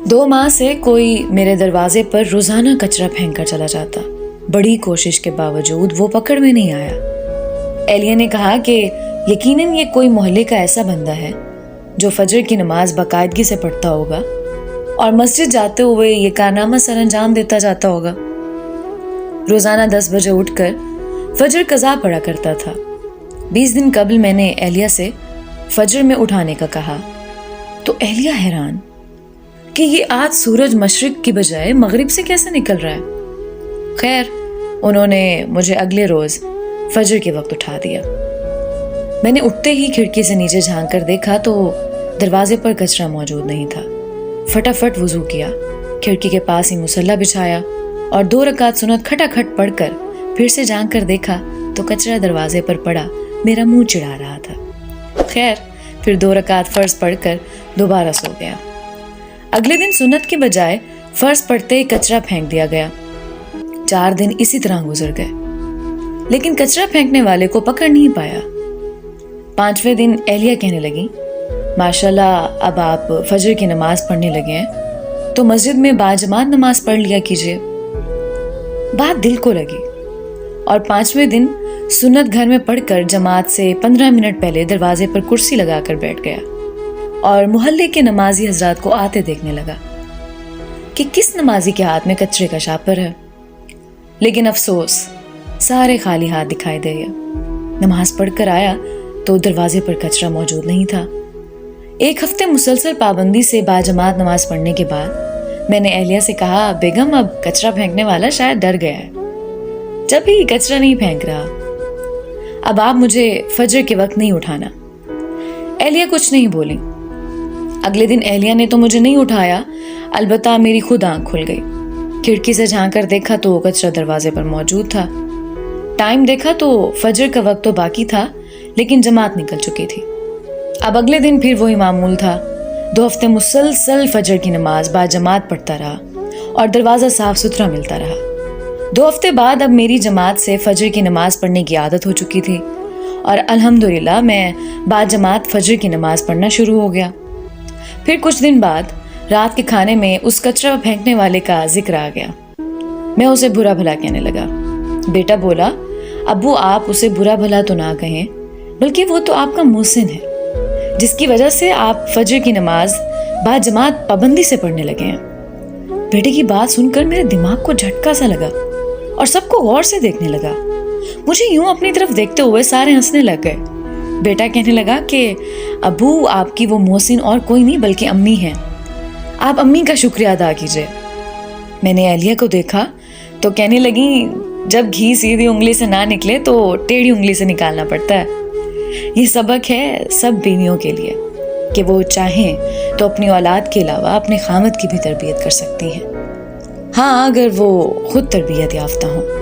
2 माह से कोई मेरे दरवाजे पर रोजाना कचरा फेंक कर चला जाता। बड़ी कोशिश के बावजूद वो पकड़ में नहीं आया। एलिया ने कहा कि यकीनन ये कोई मोहल्ले का ऐसा बंदा है जो फजर की नमाज बाकायदगी से पढ़ता होगा और मस्जिद जाते हुए ये कारनामा सर अंजाम देता जाता होगा। रोजाना 10 बजे उठकर फजर कज़ा पढ़ा करता था। 20 दिन कबल मैंने एलिया से फजर में उठाने का कहा तो एलिया हैरान कि ये आज सूरज मशरिक की बजाय मगरिब से कैसे निकल रहा है। खैर, उन्होंने मुझे अगले रोज फजर के वक्त उठा दिया। मैंने उठते ही खिड़की से नीचे झांक कर देखा तो दरवाजे पर कचरा मौजूद नहीं था। फटाफट वुजू किया, खिड़की के पास ही मुसल्ला बिछाया और 2 रकात सुन्नत खटाखट पढ़कर फिर से झांक कर देखा तो कचरा दरवाजे पर पड़ा मेरा मुंह चिढ़ा रहा था। खैर, फिर 2 रकात फर्ज पढ़कर दोबारा सो गया। अगले दिन सुन्नत के बजाय फर्ज पढ़ते ही कचरा फेंक दिया गया। 4 दिन इसी तरह गुजर गए, लेकिन कचरा फेंकने वाले को पकड़ नहीं पाया। 5वें दिन एलिया कहने लगी, माशाल्लाह अब आप फजर की नमाज पढ़ने लगे हैं तो मस्जिद में बाजमात नमाज पढ़ लिया कीजिए। बात दिल को लगी और 5वें दिन सुन्नत घर में पढ़कर जमात से 15 मिनट पहले दरवाजे पर कुर्सी लगाकर बैठ गया और मोहल्ले के नमाजी हजरात को आते देखने लगा कि किस नमाजी के हाथ में कचरे का शापर है। लेकिन अफसोस, सारे खाली हाथ दिखाई दे गए। नमाज पढ़कर आया तो दरवाजे पर कचरा मौजूद नहीं था। 1 हफ्ते मुसलसल पाबंदी से बाजमात नमाज पढ़ने के बाद मैंने एलिया से कहा, बेगम अब कचरा फेंकने वाला शायद डर गया है, जब भी कचरा नहीं फेंक रहा। अब आप मुझे फजर के वक्त नहीं उठाना। एलिया कुछ नहीं बोली। अगले दिन एलिया ने तो मुझे नहीं उठाया, अलबत्ता मेरी खुद आंख खुल गई। खिड़की से झांक कर देखा तो कचरा दरवाजे पर मौजूद था। टाइम देखा तो फजर का वक्त तो बाकी था, लेकिन जमात निकल चुकी थी। अब अगले दिन फिर वही मामूल था। 2 हफ्ते मुसलसल फजर की नमाज बाजमात पढ़ता रहा और दरवाजा साफ सुथरा मिलता रहा। 2 हफ्ते बाद अब मेरी जमात से फजर की नमाज पढ़ने की आदत हो चुकी थी और अल्हम्दुलिल्लाह मैं बाजमात फजर की नमाज पढ़ना शुरू हो गया। फिर कुछ दिन बाद रात के खाने में उस कचरा फेंकने वाले का जिक्र आ गया। मैं उसे बुरा भला कहने लगा। बेटा बोला, अब्बू आप उसे बुरा भला तो ना कहें, बल्कि वो तो आपका मोहसिन है जिसकी वजह से आप फजर की नमाज बाजमात पाबंदी से पढ़ने लगे हैं। बेटे की बात सुनकर मेरे दिमाग को झटका सा लगा और सबको गौर से देखने लगा। मुझे यूं अपनी तरफ देखते हुए सारे हंसने लग गए। बेटा कहने लगा कि अब्बू आपकी वो मोहसिन और कोई नहीं बल्कि अम्मी हैं, आप अम्मी का शुक्रिया अदा कीजिए। मैंने एलिया को देखा तो कहने लगी, जब घी सीधी उंगली से ना निकले तो टेढ़ी उंगली से निकालना पड़ता है। ये सबक है सब बीवियों के लिए कि वो चाहें तो अपनी औलाद के अलावा अपने खामद की भी तरबियत कर सकती हैं, हाँ अगर वो खुद तरबियत याफ्ता हों।